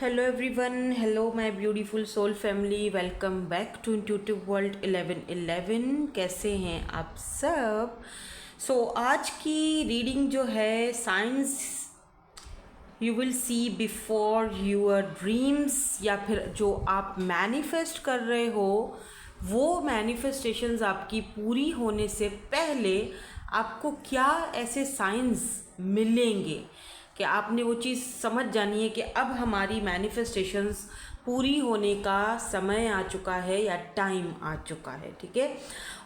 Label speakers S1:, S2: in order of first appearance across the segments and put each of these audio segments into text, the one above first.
S1: Hello everyone, hello my beautiful soul family, welcome back to intuitive world 1111। कैसे हैं आप सब? आज की रीडिंग जो है signs you will see before your dreams, या फिर जो आप मैनिफेस्ट कर रहे हो वो मैनिफेस्टेशंस आपकी पूरी होने से पहले आपको क्या ऐसे साइंस मिलेंगे कि आपने वो चीज़ समझ जानी है कि अब हमारी मैनिफेस्टेशंस पूरी होने का समय आ चुका है या टाइम आ चुका है। ठीक है,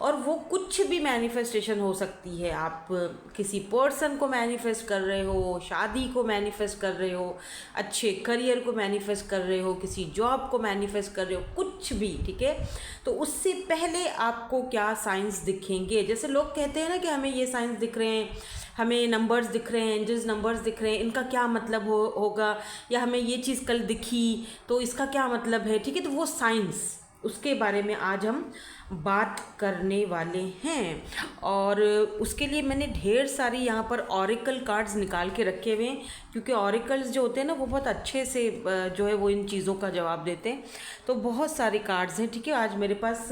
S1: और वो कुछ भी मैनिफेस्टेशन हो सकती है। आप किसी पर्सन को मैनिफेस्ट कर रहे हो, शादी को मैनिफेस्ट कर रहे हो, अच्छे करियर को मैनिफेस्ट कर रहे हो, किसी जॉब को मैनिफेस्ट कर रहे हो, कुछ भी। ठीक है, तो उससे पहले आपको क्या साइंस दिखेंगे? जैसे लोग कहते हैं ना कि हमें ये साइंस दिख रहे हैं, हमें नंबर्स दिख रहे हैं, एंजल्स नंबर्स दिख रहे हैं, इनका क्या मतलब होगा, या हमें ये चीज़ कल दिखी तो इसका क्या मतलब है। ठीक है, तो वो साइंस, उसके बारे में आज हम बात करने वाले हैं। और उसके लिए मैंने ढेर सारी यहाँ पर ऑरिकल कार्ड्स निकाल के रखे हुए हैं, क्योंकि ऑरिकल्स जो होते हैं ना वो बहुत अच्छे से जो है वो इन चीज़ों का जवाब देते हैं। तो बहुत सारे कार्ड्स हैं। ठीक है, आज मेरे पास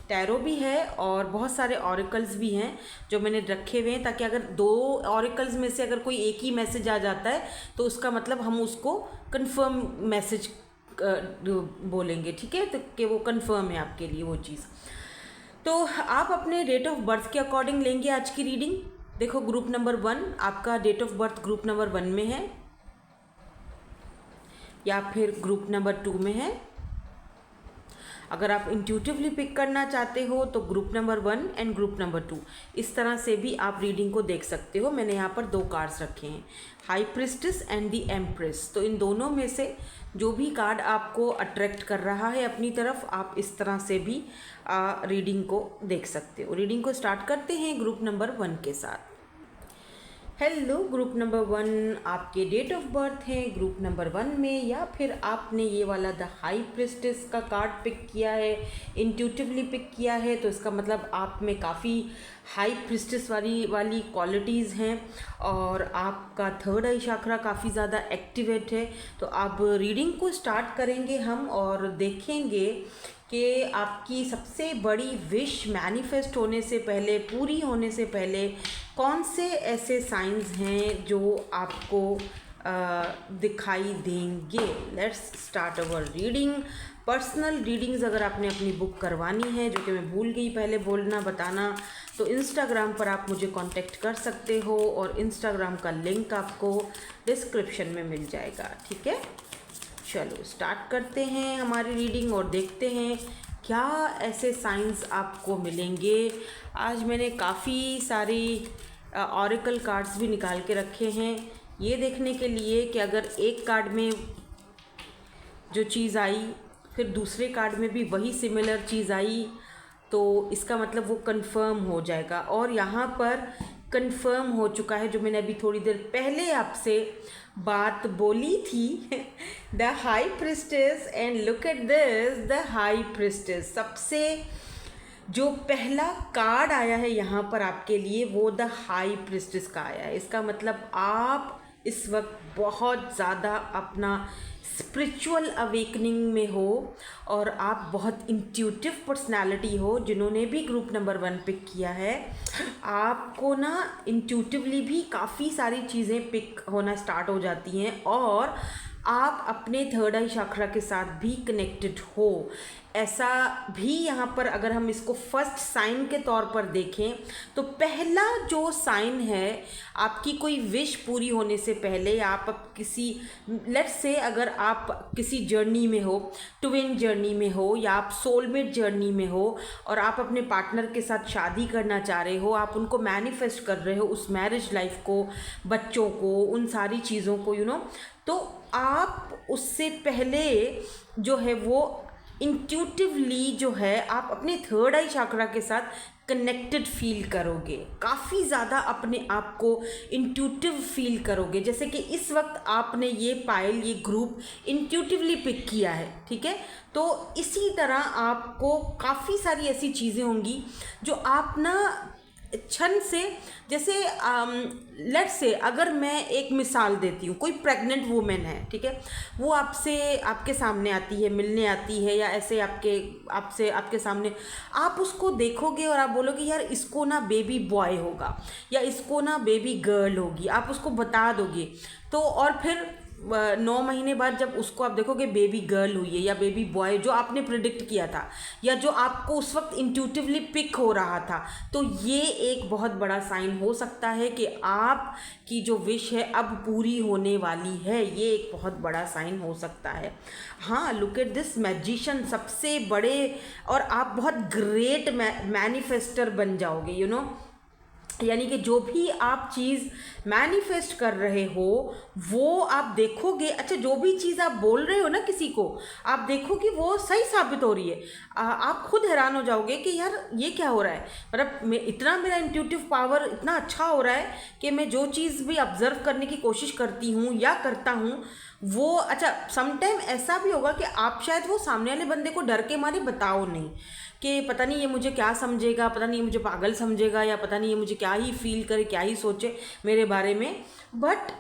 S1: टैरो भी है और बहुत सारे ऑरिकल्स भी हैं जो मैंने रखे हुए हैं, ताकि अगर दो ऑरिकल्स में से अगर कोई एक ही मैसेज आ जाता है तो उसका मतलब हम उसको कंफर्म मैसेज बोलेंगे। ठीक है, तो कि वो कंफर्म है आपके लिए वो चीज़। तो आप अपने डेट ऑफ बर्थ के अकॉर्डिंग लेंगे आज की रीडिंग। देखो, ग्रुप नंबर 1 आपका date of birth group number 1 में है या फिर ग्रुप नंबर 2 में है। अगर आप इंट्यूटिवली पिक करना चाहते हो तो group number 1 and group number 2, इस तरह से भी आप रीडिंग को देख सकते हो। मैंने यहाँ पर 2 कार्ड्स रखे हैं, high priestess and the empress. तो इन दोनों में से जो भी कार्ड आपको अट्रैक्ट कर रहा है अपनी तरफ, आप इस तरह से भी रीडिंग को देख सकते हो। रीडिंग को स्टार्ट करते हैं ग्रुप नंबर 1 के साथ। हेलो ग्रुप नंबर 1, आपके डेट ऑफ बर्थ है ग्रुप नंबर 1 में, या फिर आपने ये वाला द हाई प्रिस्टेस का कार्ड पिक किया है, इंट्यूटिवली पिक किया है, तो इसका मतलब आप में काफ़ी हाई प्रिस्टेस वाली क्वालिटीज़ हैं और आपका थर्ड आई चक्रा काफ़ी ज़्यादा एक्टिवेट है। तो अब रीडिंग को स्टार्ट करेंगे हम और देखेंगे कि आपकी सबसे बड़ी विश मैनिफेस्ट होने से पहले, पूरी होने से पहले, कौन से ऐसे साइंस हैं जो आपको दिखाई देंगे। Let's start our reading. Personal readings अगर आपने अपनी बुक करवानी है, जो कि मैं भूल गई पहले बोलना बताना, तो इंस्टाग्राम पर आप मुझे कांटेक्ट कर सकते हो और इंस्टाग्राम का लिंक आपको डिस्क्रिप्शन में मिल जाएगा। ठीक है, चलो स्टार्ट करते हैं हमारी रीडिंग और देखते हैं क्या ऐसे साइंस आपको मिलेंगे। आज मैंने काफ़ी सारी ऑरिकल कार्ड्स भी निकाल के रखे हैं, ये देखने के लिए कि अगर एक कार्ड में जो चीज़ आई फिर दूसरे कार्ड में भी वही सिमिलर चीज़ आई तो इसका मतलब वो कंफर्म हो जाएगा। और यहाँ पर कंफर्म हो चुका है, जो मैंने अभी थोड़ी देर पहले आपसे बात बोली थी। The high priestess, and look at this, the high priestess. सबसे जो पहला कार्ड आया है यहाँ पर आपके लिए वो द हाई प्रिस्टेस का आया है। इसका मतलब आप इस वक्त बहुत ज़्यादा अपना स्पिरिचुअल अवेकनिंग में हो और आप बहुत इंट्यूटिव पर्सनालिटी हो। जिन्होंने भी ग्रुप नंबर 1 पिक किया है, आपको ना इंट्यूटिवली भी काफ़ी सारी चीज़ें पिक होना स्टार्ट हो जाती हैं और आप अपने थर्ड आई चक्रा के साथ भी कनेक्टेड हो। ऐसा भी यहाँ पर अगर हम इसको फर्स्ट साइन के तौर पर देखें तो पहला जो साइन है आपकी कोई विश पूरी होने से पहले, आप किसी, लेट्स से अगर आप किसी जर्नी में हो, ट्विन जर्नी में हो या आप सोलमेट जर्नी में हो और आप अपने पार्टनर के साथ शादी करना चाह रहे हो, आप उनको मैनिफेस्ट कर रहे हो, उस मैरिज लाइफ को, बच्चों को, उन सारी चीज़ों को, तो आप उससे पहले जो है वो इंट्यूटिवली जो है आप अपने थर्ड आई चक्रा के साथ कनेक्टेड फील करोगे, काफ़ी ज़्यादा अपने आप को इंट्यूटिव फील करोगे। जैसे कि इस वक्त आपने ये पायल, ये ग्रुप इंट्यूटिवली पिक किया है। ठीक है, तो इसी तरह आपको काफ़ी सारी ऐसी चीज़ें होंगी जो आप ना क्षण से, जैसे लेट्स से अगर मैं एक मिसाल देती हूँ, कोई प्रेग्नेंट वुमेन है, ठीक है, वो आपसे आपके सामने आती है, मिलने आती है, या ऐसे आपके सामने, आप उसको देखोगे और आप बोलोगे यार इसको ना बेबी बॉय होगा या इसको ना बेबी गर्ल होगी, आप उसको बता दोगे। तो और फिर 9 महीने बाद जब उसको आप देखोगे बेबी गर्ल हुई है या बेबी बॉय, जो आपने प्रिडिक्ट किया था या जो आपको उस वक्त इंट्यूटिवली पिक हो रहा था, तो ये एक बहुत बड़ा साइन हो सकता है कि आपकी जो विश है अब पूरी होने वाली है। ये एक बहुत बड़ा साइन हो सकता है। हाँ, लुक एट दिस मैजिशियन, सबसे बड़े, और आप बहुत ग्रेट मैनिफेस्टर बन जाओगे, यू नो। यानी कि जो भी आप चीज़ मैनिफेस्ट कर रहे हो वो आप देखोगे, अच्छा जो भी चीज़ आप बोल रहे हो ना किसी को, आप देखोगे वो सही साबित हो रही है। आप खुद हैरान हो जाओगे कि यार ये क्या हो रहा है, मतलब इतना मेरा इंट्यूटिव पावर इतना अच्छा हो रहा है कि मैं जो चीज़ भी ऑब्जर्व करने की कोशिश करती हूँ या करता हूँ वो, अच्छा समटाइम ऐसा भी होगा कि आप शायद वो सामने वाले बंदे को डर के मारे बताओ नहीं कि पता नहीं ये मुझे क्या समझेगा, पता नहीं ये मुझे पागल समझेगा, या पता नहीं ये मुझे क्या ही फील करे, क्या ही सोचे मेरे बारे में। बट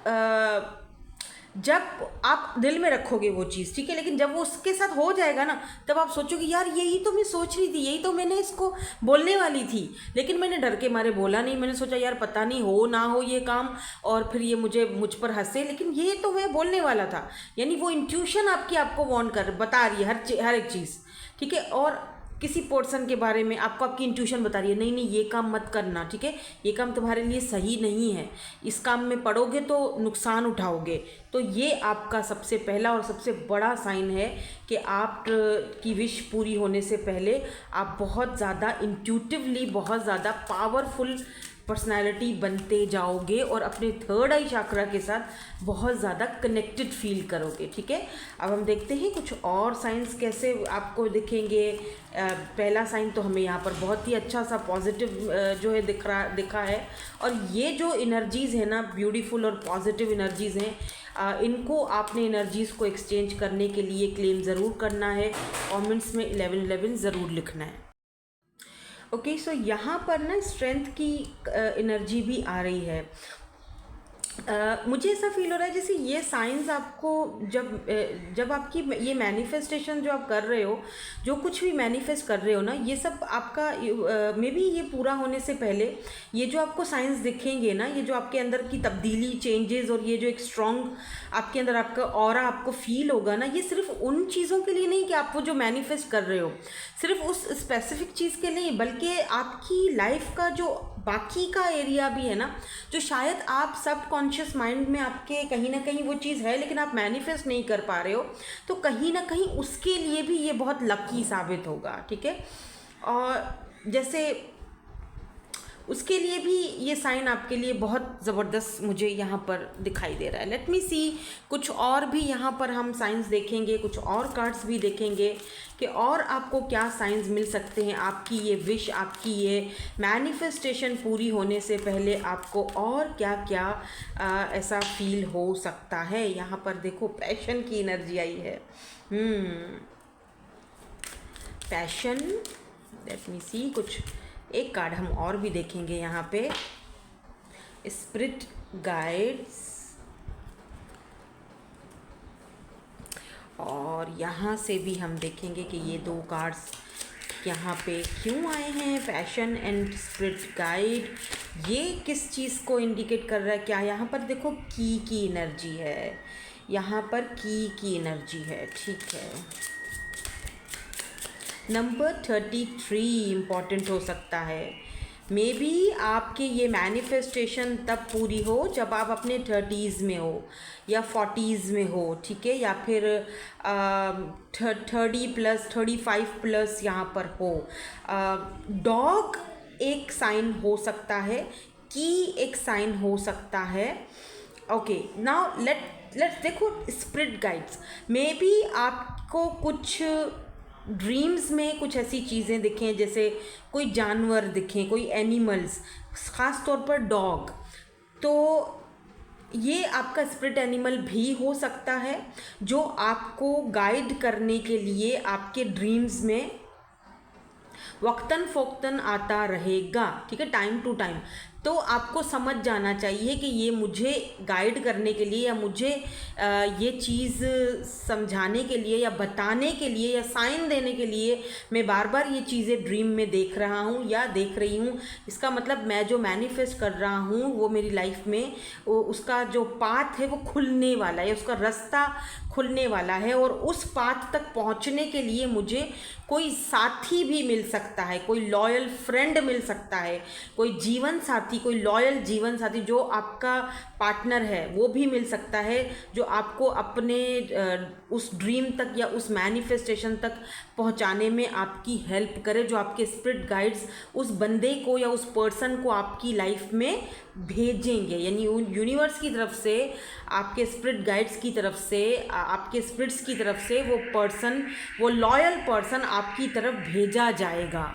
S1: जब आप दिल में रखोगे वो चीज़, ठीक है, लेकिन जब वो उसके साथ हो जाएगा ना, तब आप सोचोगे यार यही तो मैं सोच रही थी, यही तो मैंने इसको बोलने वाली थी, लेकिन मैंने डर के मारे बोला नहीं। मैंने सोचा यार पता नहीं हो ना हो ये काम, और फिर ये मुझ पर हंसे, लेकिन ये तो मैं बोलने वाला था। यानी वो इंट्यूशन आपको वार्न बता रही है हर एक चीज़, ठीक है। और किसी पर्सन के बारे में आपकी इंट्यूशन बता रही है नहीं नहीं ये काम मत करना, ठीक है, ये काम तुम्हारे लिए सही नहीं है, इस काम में पड़ोगे तो नुकसान उठाओगे। तो ये आपका सबसे पहला और सबसे बड़ा साइन है कि आप की विश पूरी होने से पहले आप बहुत ज़्यादा इंट्यूटिवली, बहुत ज़्यादा पावरफुल पर्सनालिटी बनते जाओगे और अपने थर्ड आई चक्रा के साथ बहुत ज़्यादा कनेक्टेड फील करोगे, ठीक है। अब हम देखते हैं कुछ और साइंस कैसे आपको दिखेंगे। पहला साइन तो हमें यहाँ पर बहुत ही अच्छा सा पॉजिटिव जो है दिखा है, और ये जो एनर्जीज़ है ना, ब्यूटीफुल और पॉजिटिव एनर्जीज़ हैं, इनको आपने एनर्जीज़ को एक्सचेंज करने के लिए क्लेम ज़रूर करना है, कमेंट्स में 1111 ज़रूर लिखना है। ओके, सो यहाँ पर ना स्ट्रेंथ की एनर्जी भी आ रही है। मुझे ऐसा फील हो रहा है जैसे ये साइंस आपको जब आपकी ये मैनिफेस्टेशन जो आप कर रहे हो, जो कुछ भी मैनिफेस्ट कर रहे हो ना, ये सब आपका मे बी ये पूरा होने से पहले ये जो आपको साइंस दिखेंगे ना, ये जो आपके अंदर की तब्दीली, चेंजेस, और ये जो एक स्ट्रॉन्ग आपके अंदर आपका ऑरा आपको फील होगा ना, ये सिर्फ उन चीज़ों के लिए नहीं कि आप वो जो मैनिफेस्ट कर रहे हो सिर्फ उस स्पेसिफिक चीज़ के लिए, बल्कि आपकी लाइफ का जो बाकी का एरिया भी है ना, जो शायद आप सबकॉन्शियस माइंड में आपके कहीं ना कहीं वो चीज़ है लेकिन आप मैनिफेस्ट नहीं कर पा रहे हो, तो कहीं ना कहीं उसके लिए भी ये बहुत लकी साबित होगा, ठीक है। और जैसे उसके लिए भी ये साइन आपके लिए बहुत ज़बरदस्त मुझे यहाँ पर दिखाई दे रहा है। लेट मी सी, कुछ और भी यहाँ पर हम साइंस देखेंगे, कुछ और कार्ड्स भी देखेंगे कि और आपको क्या साइंस मिल सकते हैं। आपकी ये विश, आपकी ये मैनिफेस्टेशन पूरी होने से पहले आपको और क्या क्या ऐसा फील हो सकता है। यहाँ पर देखो पैशन की एनर्जी आई है। पैशन, लेट मी सी, कुछ एक कार्ड हम और भी देखेंगे यहाँ पे, स्पिरिट गाइड्स, और यहाँ से भी हम देखेंगे कि ये दो कार्ड्स यहाँ पे क्यों आए हैं, पैशन एंड स्पिरिट गाइड, ये किस चीज़ को इंडिकेट कर रहा है। क्या यहाँ पर देखो की एनर्जी है, यहाँ पर की एनर्जी है, ठीक है। नंबर 33 इम्पॉर्टेंट हो सकता है। मे बी आपके ये मैनिफेस्टेशन तब पूरी हो जब आप अपने 30s में हो या 40s में हो, ठीक है, या फिर 30+, 35+ यहाँ पर हो। डॉग एक साइन हो सकता है, की एक साइन हो सकता है। ओके, नाउ लेट्स देखो स्पिरिट गाइड्स। मे बी आपको कुछ ड्रीम्स में कुछ ऐसी चीज़ें दिखें, जैसे कोई जानवर दिखें, कोई एनिमल्स, ख़ास तौर पर डॉग, तो ये आपका स्पिरिट एनिमल भी हो सकता है जो आपको गाइड करने के लिए आपके ड्रीम्स में वक्तन फोक्तन आता रहेगा, ठीक है, टाइम टू टाइम। तो आपको समझ जाना चाहिए कि ये मुझे गाइड करने के लिए या मुझे ये चीज़ समझाने के लिए या बताने के लिए या साइन देने के लिए मैं बार बार ये चीज़ें ड्रीम में देख रहा हूँ या देख रही हूँ। इसका मतलब मैं जो मैनिफेस्ट कर रहा हूँ वो मेरी लाइफ में उसका जो पाथ है वो खुलने वाला है, उसका रास्ता खुलने वाला है, और उस पाथ तक पहुँचने के लिए मुझे कोई साथी भी मिल सकता है, कोई लॉयल फ्रेंड मिल सकता है, कोई जीवन साथी, कोई लॉयल जीवन साथी जो आपका पार्टनर है वो भी मिल सकता है, जो आपको अपने उस ड्रीम तक या उस मैनिफेस्टेशन तक पहुंचाने में आपकी हेल्प करे, जो आपके स्पिरिट गाइड्स उस बंदे को या उस पर्सन को आपकी लाइफ में भेजेंगे। यानी यूनिवर्स की तरफ से, आपके स्पिरिट गाइड्स की तरफ से, आपके स्पिरिट्स की तरफ से वो पर्सन, वो लॉयल पर्सन आपकी तरफ भेजा जाएगा।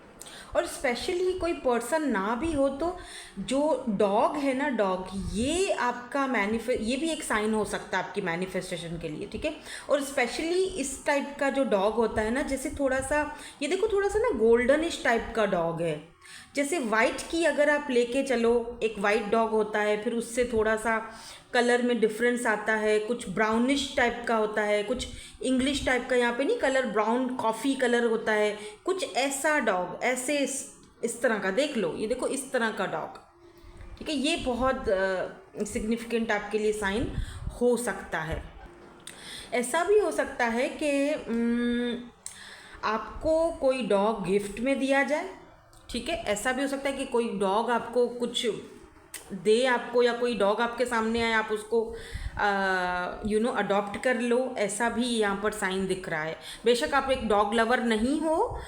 S1: और स्पेशली कोई पर्सन ना भी हो तो जो डॉग है ना, डॉग, ये आपका ये भी एक साइन हो सकता है आपकी मैनिफेस्टेशन के लिए, ठीक है। और स्पेशली इस टाइप का जो डॉग होता है ना, जैसे थोड़ा सा ये देखो, थोड़ा सा ना गोल्डनिश टाइप का डॉग है। जैसे वाइट की अगर आप लेके चलो, एक वाइट डॉग होता है, फिर उससे थोड़ा सा कलर में डिफरेंस आता है, कुछ ब्राउनिश टाइप का होता है, कुछ इंग्लिश टाइप का, यहाँ पे नहीं कलर ब्राउन कॉफ़ी कलर होता है, कुछ ऐसा डॉग, ऐसे इस तरह का देख लो, ये देखो इस तरह का डॉग, ठीक है। ये बहुत सिग्निफिकेंट आपके लिए साइन हो सकता है। ऐसा भी हो सकता है कि आपको कोई डॉग गिफ्ट में दिया जाए, ठीक है। ऐसा भी हो सकता है कि कोई डॉग आपको कुछ दे आपको, या कोई डॉग आपके सामने आए, आप उसको अडॉप्ट कर लो, ऐसा भी यहाँ पर साइन दिख रहा है। बेशक आप एक डॉग लवर नहीं हो,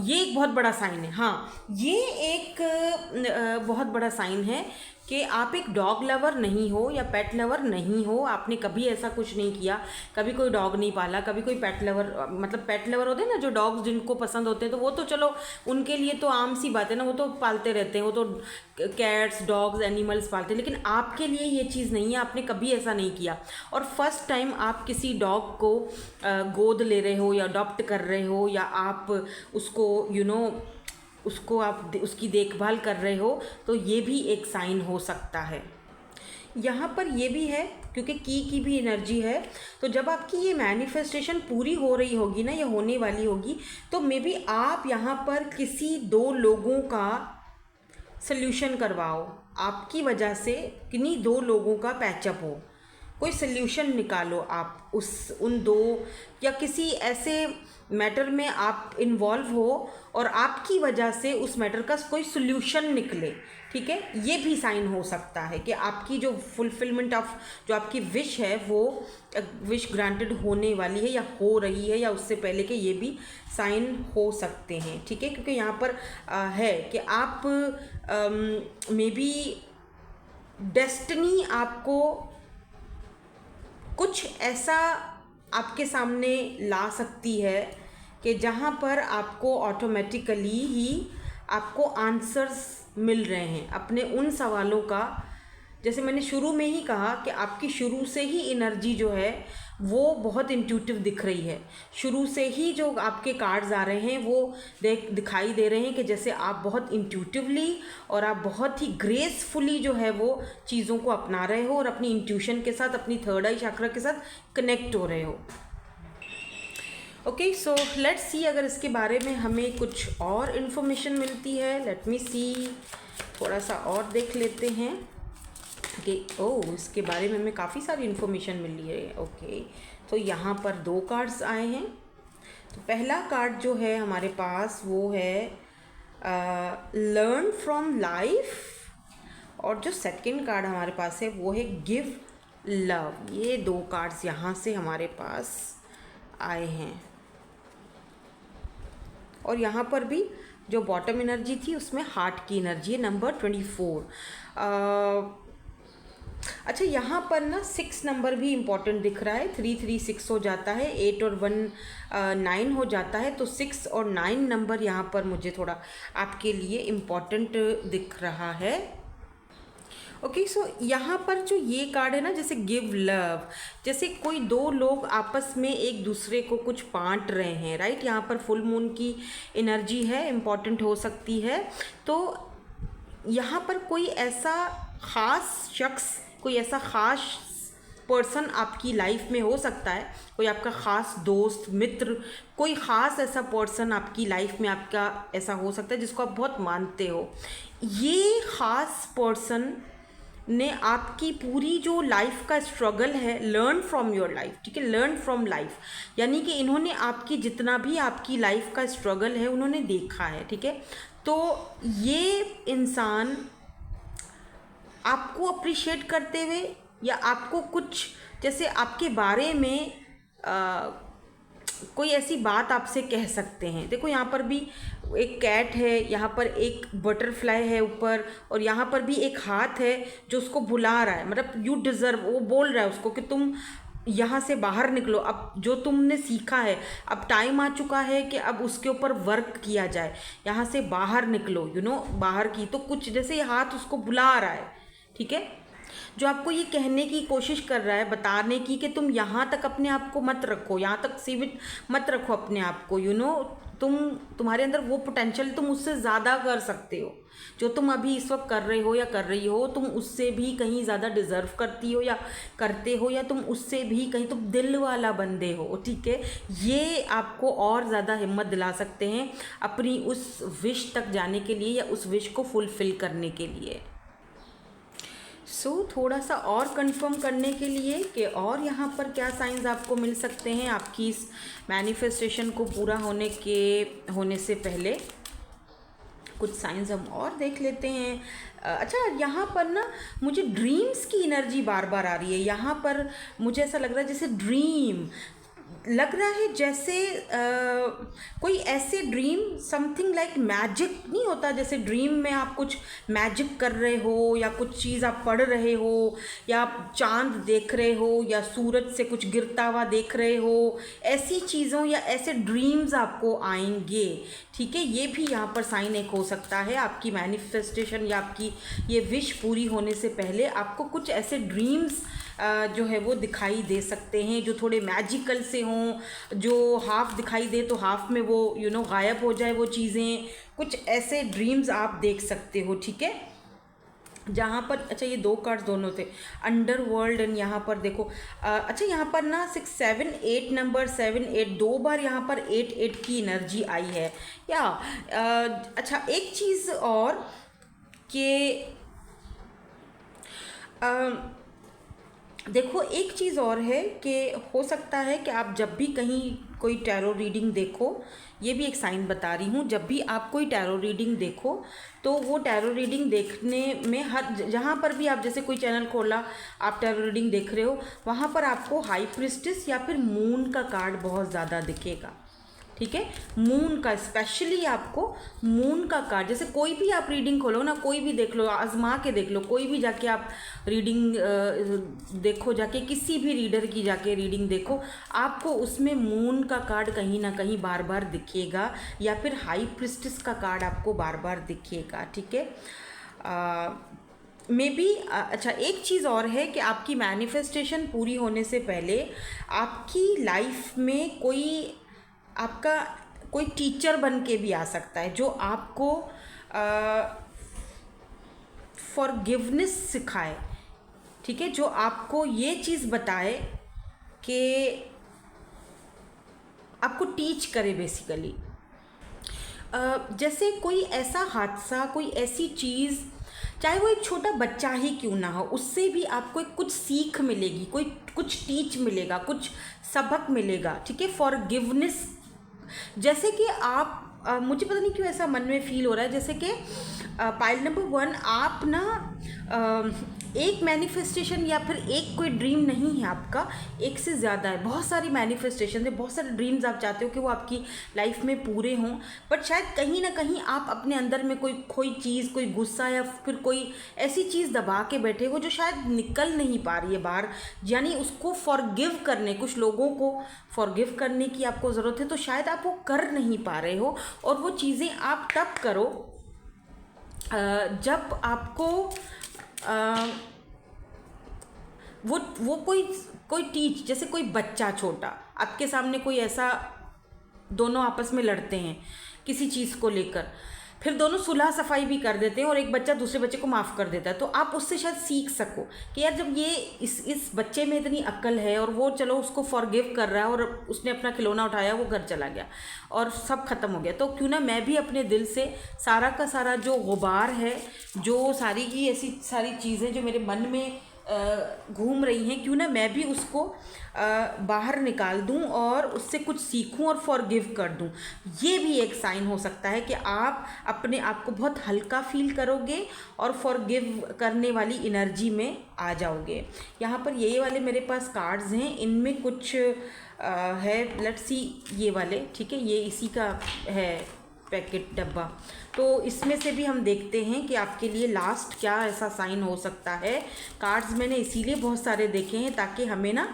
S1: ये एक बहुत बड़ा साइन है। हाँ, ये एक बहुत बड़ा साइन है कि आप एक डॉग लवर नहीं हो या पेट लवर नहीं हो, आपने कभी ऐसा कुछ नहीं किया, कभी कोई डॉग नहीं पाला, कभी कोई पेट लवर, मतलब पेट लवर होते हैं ना जो डॉग्स जिनको पसंद होते हैं, तो वो तो चलो उनके लिए तो आम सी बात है ना, वो तो पालते रहते हैं, वो तो कैट्स डॉग्स एनिमल्स पालते हैं। लेकिन आपके लिए ये चीज़ नहीं है, आपने कभी ऐसा नहीं किया, और फर्स्ट टाइम आप किसी डॉग को गोद ले रहे हो या अडॉप्ट कर रहे हो, या आप उसको उसको आप उसकी देखभाल कर रहे हो, तो ये भी एक साइन हो सकता है। यहाँ पर ये भी है, क्योंकि की भी एनर्जी है, तो जब आपकी ये मैनिफेस्टेशन पूरी हो रही होगी ना, या होने वाली होगी, तो मे बी आप यहाँ पर किसी 2 लोगों का सल्यूशन करवाओ, आपकी वजह से किन्हीं 2 लोगों का पैचअप हो, कोई सल्यूशन निकालो आप उन 2, या किसी ऐसे मैटर में आप इन्वॉल्व हो और आपकी वजह से उस मैटर का कोई सल्यूशन निकले, ठीक है। ये भी साइन हो सकता है कि आपकी जो फुलफिलमेंट ऑफ जो आपकी विश है वो विश ग्रांटेड होने वाली है या हो रही है, या उससे पहले के ये भी साइन हो सकते हैं, ठीक है। क्योंकि यहाँ पर है कि आप मे बी डेस्टिनी आपको कुछ ऐसा आपके सामने ला सकती है कि जहाँ पर आपको ऑटोमेटिकली ही आपको आंसर्स मिल रहे हैं अपने उन सवालों का। जैसे मैंने शुरू में ही कहा कि आपकी शुरू से ही एनर्जी जो है वो बहुत इंट्यूटिव दिख रही है। शुरू से ही जो आपके कार्ड्स आ रहे हैं वो दिखाई दे रहे हैं कि जैसे आप बहुत इंट्यूटिवली और आप बहुत ही ग्रेसफुली जो है वो चीज़ों को अपना रहे हो और अपनी इंट्यूशन के साथ, अपनी थर्ड आई चक्र के साथ कनेक्ट हो रहे हो। ओके, सो लेट्स सी अगर इसके बारे में हमें कुछ और इन्फॉर्मेशन मिलती है। लेट मी सी, थोड़ा सा और देख लेते हैं कि इसके बारे में हमें काफ़ी सारी इन्फॉर्मेशन मिली है। ओके, तो यहाँ पर 2 कार्ड्स आए हैं। तो पहला कार्ड जो है हमारे पास वो है लर्न फ्रॉम लाइफ, और जो सेकंड कार्ड हमारे पास है वो है गिव लव। ये 2 कार्ड्स यहाँ से हमारे पास आए हैं। और यहाँ पर भी जो बॉटम एनर्जी थी उसमें हार्ट की एनर्जी है, नंबर 24। अच्छा, यहाँ पर ना 6 नंबर भी इम्पॉर्टेंट दिख रहा है। 3 3 6 हो जाता है, 8 और 1 9 हो जाता है, तो 6 और 9 नंबर यहाँ पर मुझे थोड़ा आपके लिए इम्पॉर्टेंट दिख रहा है। ओके, सो यहाँ पर जो ये कार्ड है ना, जैसे गिव लव, जैसे कोई दो लोग आपस में एक दूसरे को कुछ बांट रहे हैं, राइट। यहाँ पर फुल मून की एनर्जी है, इम्पॉर्टेंट हो सकती है। तो यहाँ पर कोई ऐसा ख़ास शख्स, कोई ऐसा ख़ास पर्सन आपकी लाइफ में हो सकता है, कोई आपका ख़ास दोस्त मित्र, कोई ख़ास ऐसा पर्सन आपकी लाइफ में आपका ऐसा हो सकता है जिसको आप बहुत मानते हो। ये ख़ास पर्सन ने आपकी पूरी जो लाइफ का स्ट्रगल है, लर्न फ्रॉम योर लाइफ, ठीक है, लर्न फ्रॉम लाइफ, यानी कि इन्होंने आपकी जितना भी आपकी लाइफ का स्ट्रगल है उन्होंने देखा है, ठीक है। तो ये इंसान आपको अप्रिशिएट करते हुए या आपको कुछ जैसे आपके बारे में कोई ऐसी बात आपसे कह सकते हैं। देखो यहाँ पर भी एक कैट है, यहाँ पर एक बटरफ्लाई है ऊपर, और यहाँ पर भी एक हाथ है जो उसको बुला रहा है, मतलब यू डिज़र्व, वो बोल रहा है उसको कि तुम यहाँ से बाहर निकलो, अब जो तुमने सीखा है अब टाइम आ चुका है कि अब उसके ऊपर वर्क किया जाए, यहाँ से बाहर निकलो, बाहर की। तो कुछ जैसे ये हाथ उसको बुला रहा है, ठीक है, जो आपको ये कहने की कोशिश कर रहा है, बताने की कि तुम यहाँ तक अपने आप को मत रखो, यहाँ तक सीमित मत रखो अपने आप को, तुम्हारे अंदर वो पोटेंशियल, तुम उससे ज़्यादा कर सकते हो, जो तुम अभी इस वक्त कर रहे हो या कर रही हो, तुम उससे भी कहीं ज़्यादा डिज़र्व करती हो या करते हो, या तुम उससे भी कहीं तुम दिल वाला बंदे हो, ठीक है। ये आपको और ज़्यादा हिम्मत दिला सकते हैं अपनी उस विश तक जाने के लिए या उस विश को फुलफ़िल करने के लिए। थोड़ा सा और कंफर्म करने के लिए कि और यहाँ पर क्या साइंस आपको मिल सकते हैं आपकी इस मैनिफेस्टेशन को पूरा होने से पहले, कुछ साइंस हम और देख लेते हैं। अच्छा, यहाँ पर ना मुझे ड्रीम्स की एनर्जी बार बार आ रही है। यहाँ पर मुझे ऐसा लग रहा है जैसे ड्रीम लग रहा है, जैसे कोई ऐसे ड्रीम समथिंग लाइक मैजिक नहीं होता, जैसे ड्रीम में आप कुछ मैजिक कर रहे हो या कुछ चीज़ आप पढ़ रहे हो या आप चांद देख रहे हो या सूरज से कुछ गिरता हुआ देख रहे हो, ऐसी चीज़ों या ऐसे ड्रीम्स आपको आएंगे, ठीक है। ये भी यहाँ पर साइन एक हो सकता है आपकी मैनिफेस्टेशन या आपकी ये विश पूरी होने से पहले आपको कुछ ऐसे ड्रीम्स जो है वो दिखाई दे सकते हैं जो थोड़े मैजिकल से हों, जो हाफ दिखाई दे तो हाफ में वो गायब हो जाए वो चीज़ें, कुछ ऐसे ड्रीम्स आप देख सकते हो, ठीक है। जहाँ पर अच्छा ये दो कार्ड्स दोनों थे, अंडर वर्ल्ड, एंड यहाँ पर देखो अच्छा यहाँ पर ना 6 7 8 नंबर 7 8 दो बार यहाँ पर 8 8 की एनर्जी आई है या अच्छा एक चीज़ और कि देखो एक चीज़ और है कि हो सकता है कि आप जब भी कहीं कोई टैरो रीडिंग देखो, ये भी एक साइन बता रही हूँ, जब भी आप कोई टैरो रीडिंग देखो तो वो टैरो रीडिंग देखने में हर जहाँ पर भी आप जैसे कोई चैनल खोला आप टैरो रीडिंग देख रहे हो, वहाँ पर आपको हाई प्रिस्टेस या फिर मून का कार्ड बहुत ज़्यादा दिखेगा, ठीक है। मून का, स्पेशली आपको मून का कार्ड, जैसे कोई भी आप रीडिंग खोलो ना, कोई भी देख लो, आजमा के देख लो, कोई भी जाके आप रीडिंग देखो, जाके किसी भी रीडर की जाके रीडिंग देखो, आपको उसमें मून का कार्ड कहीं ना कहीं बार बार दिखेगा या फिर हाई प्रिस्टेस का कार्ड आपको बार बार दिखेगा, ठीक है। मे बी अच्छा एक चीज़ और है कि आपकी मैनिफेस्टेशन पूरी होने से पहले आपकी लाइफ में आपका कोई टीचर बन के भी आ सकता है जो आपको फॉरगिवनेस सिखाए, ठीक है, जो आपको ये चीज़ बताए कि आपको टीच करे बेसिकली। जैसे कोई ऐसा हादसा, कोई ऐसी चीज़, चाहे वो एक छोटा बच्चा ही क्यों ना हो, उससे भी आपको कुछ सीख मिलेगी, कुछ टीच मिलेगा, कुछ सबक मिलेगा, ठीक है। फॉरगिवनेस, जैसे कि आप मुझे पता नहीं क्यों ऐसा मन में फील हो रहा है जैसे कि पाइल नंबर 1 आप ना एक मैनिफेस्टेशन या फिर एक कोई ड्रीम नहीं है आपका, एक से ज़्यादा है, बहुत सारी मैनिफेस्टेशन है, बहुत सारे ड्रीम्स आप चाहते हो कि वो आपकी लाइफ में पूरे हों, बट शायद कहीं ना कहीं आप अपने अंदर में कोई चीज़, कोई गुस्सा या फिर कोई ऐसी चीज़ दबा के बैठे हो जो शायद निकल नहीं पा रही है बाहर, यानी उसको फॉरगिव करने, कुछ लोगों को फॉरगिव करने की आपको ज़रूरत है, तो शायद आप वो कर नहीं पा रहे हो, और वो चीज़ें आप तब करो जब आपको वो कोई टीच, जैसे कोई बच्चा छोटा आपके सामने कोई ऐसा, दोनों आपस में लड़ते हैं किसी चीज़ को लेकर, फिर दोनों सुलह सफाई भी कर देते हैं और एक बच्चा दूसरे बच्चे को माफ़ कर देता है, तो आप उससे शायद सीख सको कि यार जब ये इस बच्चे में इतनी अक्ल है और वो चलो उसको फॉरगिव कर रहा है और उसने अपना खिलौना उठाया, वो घर चला गया और सब खत्म हो गया, तो क्यों ना मैं भी अपने दिल से सारा का सारा जो गुबार है, जो सारी की ऐसी सारी चीज़ें जो मेरे मन में घूम रही हैं, क्यों ना मैं भी उसको बाहर निकाल दूं और उससे कुछ सीखूं और फॉरगिव कर दूं। ये भी एक साइन हो सकता है कि आप अपने आप को बहुत हल्का फील करोगे और फॉरगिव करने वाली एनर्जी में आ जाओगे। यहाँ पर ये वाले मेरे पास कार्ड्स हैं, इनमें कुछ है, लेट्स सी ये वाले, ठीक है, ये इसी का है पैकेट डब्बा, तो इसमें से भी हम देखते हैं कि आपके लिए लास्ट क्या ऐसा साइन हो सकता है। कार्ड्स मैंने इसीलिए बहुत सारे देखे हैं ताकि हमें ना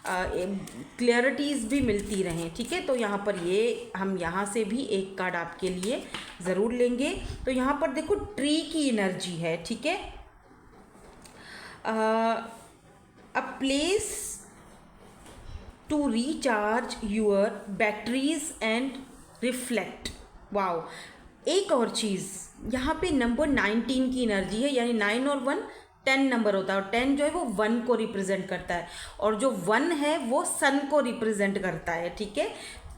S1: क्लियरिटीज़ भी मिलती रहें, ठीक है। तो यहाँ पर ये हम यहाँ से भी एक कार्ड आपके लिए ज़रूर लेंगे। तो यहाँ पर देखो ट्री की एनर्जी है, ठीक है, a place to recharge your batteries and reflect. Wow, एक और चीज़ यहाँ पे नंबर 19 की एनर्जी है, यानी 9 और 1 10 नंबर होता है, और 10 जो है वो 1 को रिप्रेजेंट करता है, और जो 1 है वो सन को रिप्रेजेंट करता है, ठीक है।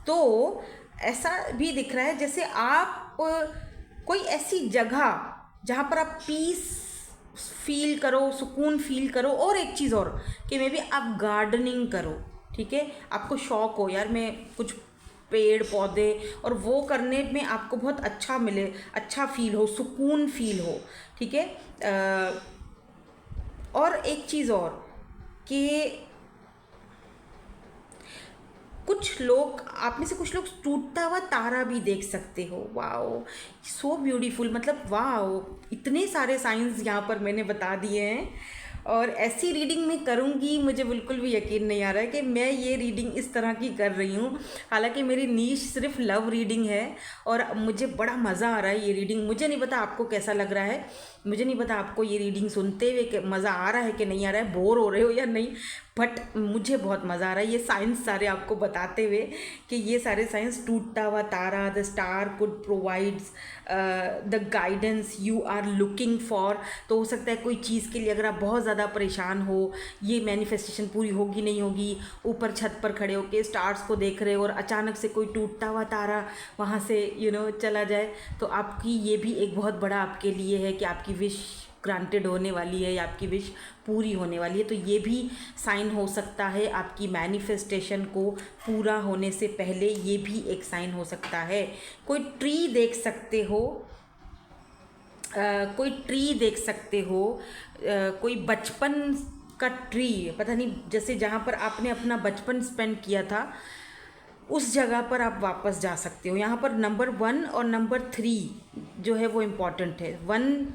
S1: तो ऐसा भी दिख रहा है जैसे आप कोई ऐसी जगह जहाँ पर आप पीस फील करो, सुकून फील करो, और एक चीज़ और कि मे बी आप गार्डनिंग करो, ठीक है, आपको शौक़ हो यार मैं कुछ पेड़ पौधे, और वो करने में आपको बहुत अच्छा मिले, अच्छा फील हो, सुकून फील हो, ठीक है। और एक चीज़ और कि कुछ लोग, आप में से कुछ लोग टूटता हुआ तारा भी देख सकते हो। वाओ, सो ब्यूटीफुल, मतलब वाओ, इतने सारे साइंस यहाँ पर मैंने बता दिए हैं, और ऐसी रीडिंग मैं करूँगी, मुझे बिल्कुल भी यकीन नहीं आ रहा है कि मैं ये रीडिंग इस तरह की कर रही हूँ। हालांकि मेरी नीश सिर्फ लव रीडिंग है और मुझे बड़ा मज़ा आ रहा है ये रीडिंग। मुझे नहीं पता आपको कैसा लग रहा है, मुझे नहीं पता आपको ये रीडिंग सुनते हुए मज़ा आ रहा है कि नहीं आ रहा है, बोर हो रहे हो या नहीं, बट मुझे बहुत मज़ा आ रहा है ये साइंस सारे आपको बताते हुए कि ये सारे साइंस, टूटता हुआ तारा, the star could provides the guidance you are looking for. तो हो सकता है कोई चीज़ के लिए अगर आप बहुत ज़्यादा परेशान हो, ये मैनिफेस्टेशन पूरी होगी नहीं होगी, ऊपर छत पर खड़े होकर स्टार्स को देख रहे हो और अचानक से कोई टूटता हुआ तारा वहाँ से चला जाए, तो आपकी ये भी एक बहुत बड़ा आपके लिए है कि आपकी विश ग्रांटेड होने वाली है या आपकी विश पूरी होने वाली है। तो ये भी साइन हो सकता है आपकी मैनिफेस्टेशन को पूरा होने से पहले, ये भी एक साइन हो सकता है। कोई ट्री देख सकते हो, कोई ट्री देख सकते हो, कोई बचपन का ट्री, पता नहीं, जैसे जहाँ पर आपने अपना बचपन स्पेंड किया था उस जगह पर आप वापस जा सकते हो। यहाँ पर नंबर 1 और नंबर 3 जो है वो इम्पॉर्टेंट है। 1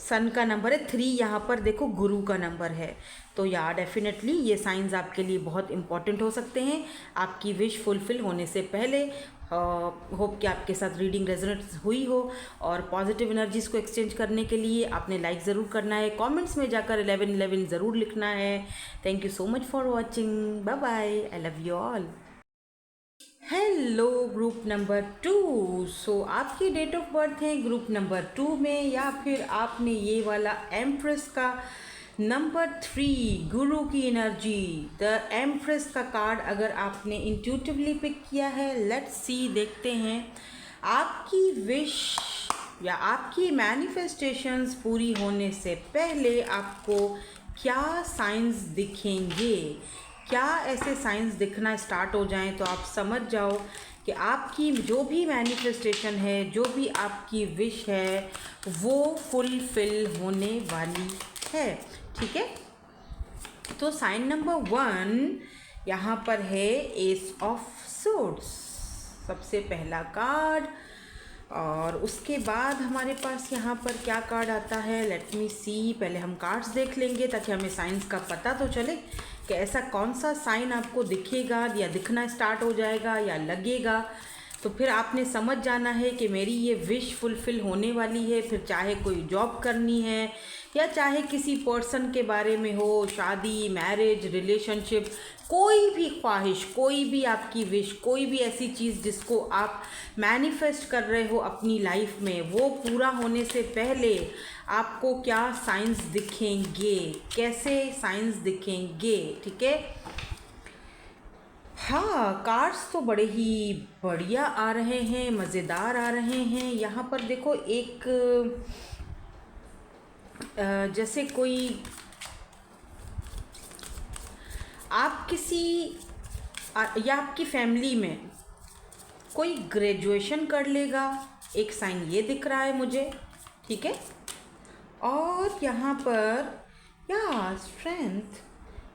S1: सन का नंबर है, 3 यहाँ पर देखो गुरु का नंबर है। तो यार डेफिनेटली ये साइंस आपके लिए बहुत इंपॉर्टेंट हो सकते हैं आपकी विश फुलफिल होने से पहले। होप कि आपके साथ रीडिंग रेजोनेट हुई हो, और पॉजिटिव एनर्जीज़ को एक्सचेंज करने के लिए आपने लाइक ज़रूर करना है, कमेंट्स में जाकर 1111 ज़रूर लिखना है। Thank you so much for watching, bye bye, I love you all. Hello group number 2। So आपकी डेट ऑफ बर्थ है ग्रुप नंबर 2 में, या फिर आपने ये वाला एम्प्रेस का नंबर 3 गुरु की एनर्जी, द एम्प्रेस का कार्ड अगर आपने इंट्यूटिवली पिक किया है। लेट्स सी, देखते हैं आपकी विश या आपकी मैनिफेस्टेशंस पूरी होने से पहले आपको क्या साइंस दिखेंगे। क्या ऐसे साइंस दिखना स्टार्ट हो जाएं तो आप समझ जाओ कि आपकी जो भी मैनिफेस्टेशन है, जो भी आपकी विश है, वो फुलफिल होने वाली है, ठीक है। तो साइन नंबर 1 यहाँ पर है एस ऑफ सोर्ड्स, सबसे पहला कार्ड, और उसके बाद हमारे पास यहाँ पर क्या कार्ड आता है, लेट मी सी। पहले हम कार्ड्स देख लेंगे ताकि हमें साइंस का पता तो चले कि ऐसा कौन सा साइन आपको दिखेगा या दिखना स्टार्ट हो जाएगा या लगेगा। तो फिर आपने समझ जाना है कि मेरी ये विश फुलफ़िल होने वाली है। फिर चाहे कोई जॉब करनी है या चाहे किसी पर्सन के बारे में हो, शादी, मैरिज, रिलेशनशिप, कोई भी ख्वाहिश, कोई भी आपकी विश, कोई भी ऐसी चीज़ जिसको आप मैनिफेस्ट कर रहे हो अपनी लाइफ में, वो पूरा होने से पहले आपको क्या साइंस दिखेंगे, कैसे साइंस दिखेंगे, ठीक है। हाँ, कार्ड्स तो बड़े ही बढ़िया आ रहे हैं, मज़ेदार आ रहे हैं। यहाँ पर देखो एक जैसे कोई आप किसी या आपकी फैमिली में कोई ग्रेजुएशन कर लेगा, एक साइन ये दिख रहा है मुझे, ठीक है। और यहाँ पर या strength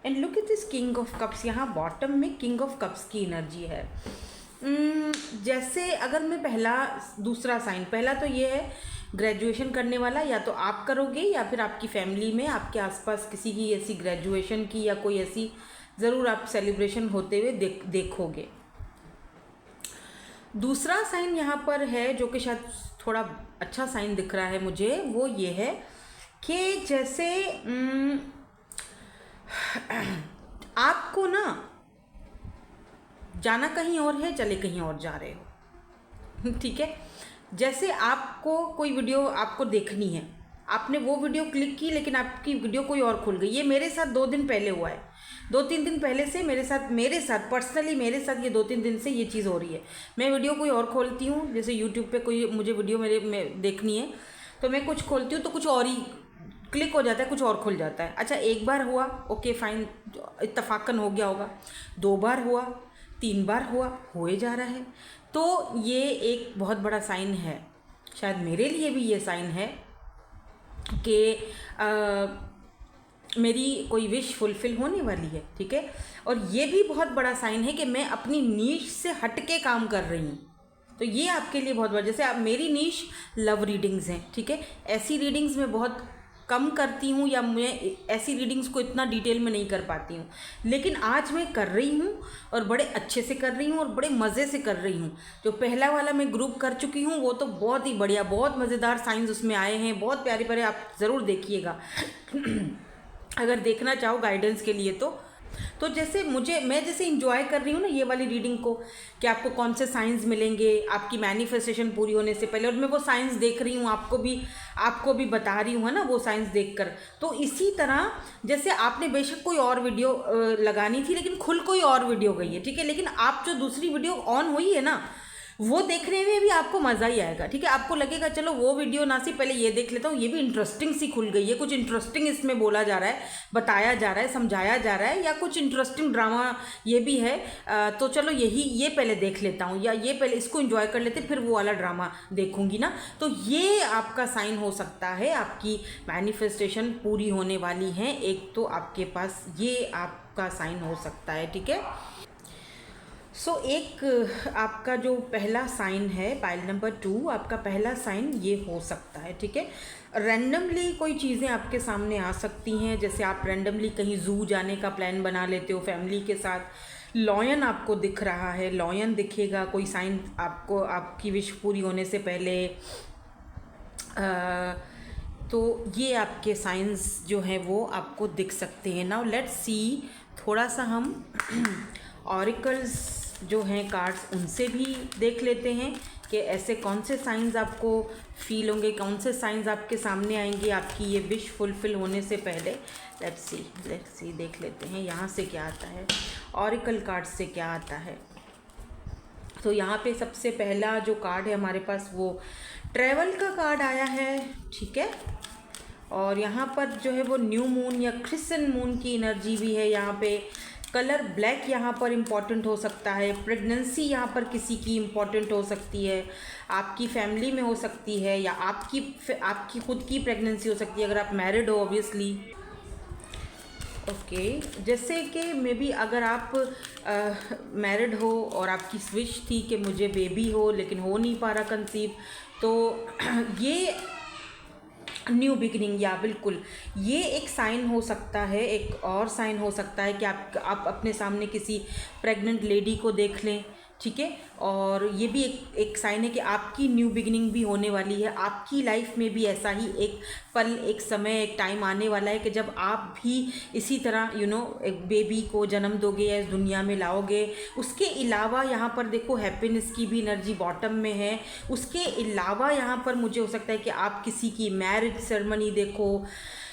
S1: and look at this king of cups, यहाँ बॉटम में किंग ऑफ कप्स की एनर्जी है। जैसे अगर मैं दूसरा साइन, पहला तो ये है ग्रेजुएशन करने वाला, या तो आप करोगे या फिर आपकी फैमिली में आपके आसपास किसी की ऐसी ग्रेजुएशन की या कोई ऐसी ज़रूर आप सेलिब्रेशन होते हुए देखोगे। दूसरा साइन यहाँ पर है जो कि शायद थोड़ा अच्छा साइन दिख रहा है मुझे, वो ये है कि जैसे आपको ना जाना कहीं और है, चले कहीं और जा रहे हो, ठीक है। जैसे आपको कोई वीडियो आपको देखनी है, आपने वो वीडियो क्लिक की लेकिन आपकी वीडियो कोई और खुल गई। ये मेरे साथ 2 दिन पहले हुआ है, 2-3 दिन पहले से मेरे साथ पर्सनली मेरे साथ ये 2-3 दिन से ये चीज़ हो रही है। मैं वीडियो कोई और खोलती हूँ, जैसे यूट्यूब पे कोई मुझे वीडियो में देखनी है तो मैं कुछ खोलती हूँ तो कुछ और ही क्लिक हो जाता है, कुछ और खुल जाता है। अच्छा, एक बार हुआ, ओके फाइन, इत्तफाकन हो गया होगा। 2 बार हुआ, 3 बार हुआ, होए जा रहा है। तो ये एक बहुत बड़ा साइन है, शायद मेरे लिए भी ये साइन है कि मेरी कोई विश फुलफ़िल होने वाली है, ठीक है। और ये भी बहुत बड़ा साइन है कि मैं अपनी नीश से हट के काम कर रही हूँ। तो ये आपके लिए बहुत बड़ा, जैसे आप, मेरी नीश लव रीडिंग्स हैं, ठीक है। ऐसी रीडिंग्स में बहुत कम करती हूँ या मैं ऐसी रीडिंग्स को इतना डिटेल में नहीं कर पाती हूँ, लेकिन आज मैं कर रही हूँ और बड़े अच्छे से कर रही हूँ और बड़े मज़े से कर रही हूँ। जो पहला वाला मैं ग्रुप कर चुकी हूँ वो तो बहुत ही बढ़िया, बहुत मज़ेदार साइंस उसमें आए हैं, बहुत प्यारे प्यारे, आप ज़रूर देखिएगा अगर देखना चाहो गाइडेंस के लिए तो जैसे मैं जैसे इंजॉय कर रही हूँ ना ये वाली रीडिंग को, कि आपको कौन से साइंस मिलेंगे आपकी मैनिफेस्टेशन पूरी होने से पहले, और मैं वो साइंस देख रही हूँ, आपको भी बता रही हूँ, है ना, वो साइंस देखकर। तो इसी तरह जैसे आपने बेशक कोई और वीडियो लगानी थी लेकिन खुल कोई और वीडियो गई है, ठीक है, लेकिन आप जो दूसरी वीडियो ऑन हुई है ना, वो देखने में भी आपको मज़ा ही आएगा, ठीक है। आपको लगेगा चलो वो वीडियो ना सी पहले ये देख लेता हूँ, ये भी इंटरेस्टिंग सी खुल गई है, कुछ इंटरेस्टिंग इसमें बोला जा रहा है, बताया जा रहा है, समझाया जा रहा है, या कुछ इंटरेस्टिंग ड्रामा ये भी है, तो चलो ये पहले देख लेता हूँ, या ये पहले इसको एंजॉय कर लेते फिर वो वाला ड्रामा देखूंगी ना। तो ये आपका साइन हो सकता है, आपकी मैनिफेस्टेशन पूरी होने वाली है। एक तो आपके पास ये आपका साइन हो सकता है, ठीक है। एक आपका जो पहला साइन है, पाइल नंबर 2, आपका पहला साइन ये हो सकता है, ठीक है। रैंडमली कोई चीज़ें आपके सामने आ सकती हैं, जैसे आप रैंडमली कहीं ज़ू जाने का प्लान बना लेते हो फैमिली के साथ। लॉयन आपको दिख रहा है, लॉयन दिखेगा, कोई साइन आपको आपकी विश पूरी होने से पहले। तो ये आपके साइंस जो हैं वो आपको दिख सकते हैं। नाउ लेट्स सी, थोड़ा सा हम ऑरिकल्स जो हैं कार्ड्स उनसे भी देख लेते हैं कि ऐसे कौन से साइंस आपको फील होंगे, कौन से साइंस आपके सामने आएंगे आपकी ये विश फुलफ़िल होने से पहले। लेट्स सी देख लेते हैं यहाँ से क्या आता है, ऑरिकल कार्ड से क्या आता है। तो यहाँ पे सबसे पहला जो कार्ड है हमारे पास वो ट्रैवल का कार्ड आया है, ठीक है। और यहाँ पर जो है वो न्यू मून या क्रिसेंट मून की एनर्जी भी है यहाँ पे। कलर ब्लैक यहाँ पर इम्पॉर्टेंट हो सकता है। प्रेगनेंसी यहाँ पर किसी की इम्पॉर्टेंट हो सकती है, आपकी फैमिली में हो सकती है, या आपकी खुद की प्रेगनेंसी हो सकती है अगर आप मैरिड हो ऑब्वियसली। ओके, जैसे कि मे बी अगर आप मैरिड हो और आपकी स्विच थी कि मुझे बेबी हो लेकिन हो नहीं पा रहा कंसीव, तो ये न्यू बिगिनिंग, या बिल्कुल ये एक साइन हो सकता है। एक और साइन हो सकता है कि आप अपने सामने किसी प्रेग्नेंट लेडी को देख लें ठीक है। और ये भी एक साइन है कि आपकी न्यू बिगिनिंग भी होने वाली है। आपकी लाइफ में भी ऐसा ही एक पल, एक समय, एक टाइम आने वाला है कि जब आप भी इसी तरह एक बेबी को जन्म दोगे या इस दुनिया में लाओगे। उसके अलावा यहाँ पर देखो हैप्पीनेस की भी एनर्जी बॉटम में है। उसके अलावा यहाँ पर मुझे हो सकता है कि आप किसी की मैरिज सेरेमनी देखो,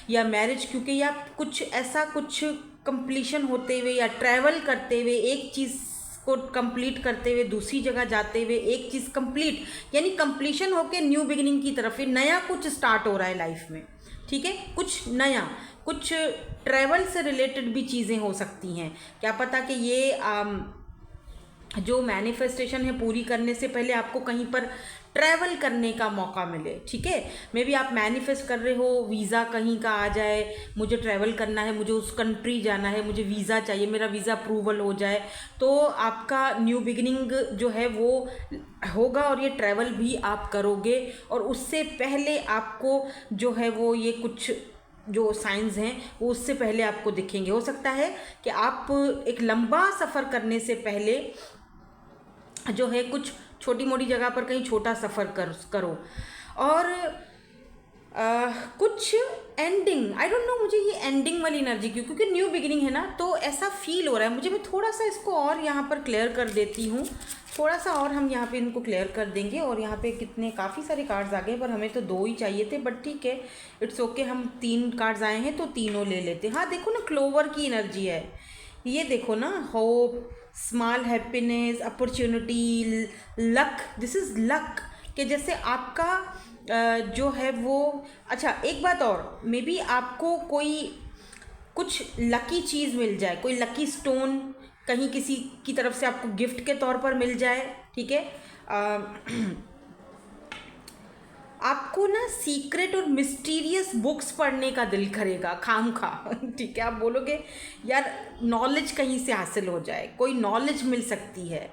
S1: या मैरिज, क्योंकि या कुछ ऐसा कुछ कंप्लीशन होते हुए या ट्रैवल करते हुए, एक चीज़ को कंप्लीट करते हुए दूसरी जगह जाते हुए, एक चीज़ कंप्लीट यानी कंप्लीशन होके न्यू बिगिनिंग की तरफ, नया कुछ स्टार्ट हो रहा है लाइफ में, ठीक है। कुछ नया, कुछ ट्रैवल से रिलेटेड भी चीज़ें हो सकती हैं। क्या पता कि ये जो मैनिफेस्टेशन है पूरी करने से पहले आपको कहीं पर ट्रैवल करने का मौका मिले, ठीक है। मे बी आप मैनिफेस्ट कर रहे हो वीज़ा कहीं का आ जाए, मुझे ट्रैवल करना है, मुझे उस कंट्री जाना है, मुझे वीज़ा चाहिए, मेरा वीज़ा अप्रूवल हो जाए, तो आपका न्यू बिगिनिंग जो है वो होगा और ये ट्रैवल भी आप करोगे। और उससे पहले आपको जो है वो ये कुछ जो साइंस हैं वो उससे पहले आपको दिखेंगे। हो सकता है कि आप एक लंबा सफ़र करने से पहले जो है कुछ छोटी मोटी जगह पर कहीं छोटा सफ़र करो। और कुछ एंडिंग, आई डोंट नो, मुझे ये एंडिंग वाली एनर्जी क्योंकि न्यू बिगिनिंग है ना, तो ऐसा फील हो रहा है मुझे। मैं थोड़ा सा इसको और यहाँ पर क्लियर कर देती हूँ, थोड़ा सा और हम यहाँ पे इनको क्लियर कर देंगे। और यहाँ पे कितने काफ़ी सारे कार्ड्स आ गए, पर हमें तो 2 ही चाहिए थे, बट ठीक है, इट्स ओके। हम 3 कार्ड्स आए हैं तो तीनों ले लेते हैं। हाँ देखो ना, क्लोवर की एनर्जी है ये, देखो ना, hope, small happiness, opportunity, luck, this is luck, कि जैसे आपका जो है वो, अच्छा एक बात और, मे बी आपको कोई कुछ लकी चीज़ मिल जाए, कोई लकी स्टोन कहीं किसी की तरफ से आपको गिफ्ट के तौर पर मिल जाए, ठीक है। आपको ना सीक्रेट और मिस्टीरियस बुक्स पढ़ने का दिल करेगा खामखा, ठीक है। आप बोलोगे यार नॉलेज कहीं से हासिल हो जाए, कोई नॉलेज मिल सकती है।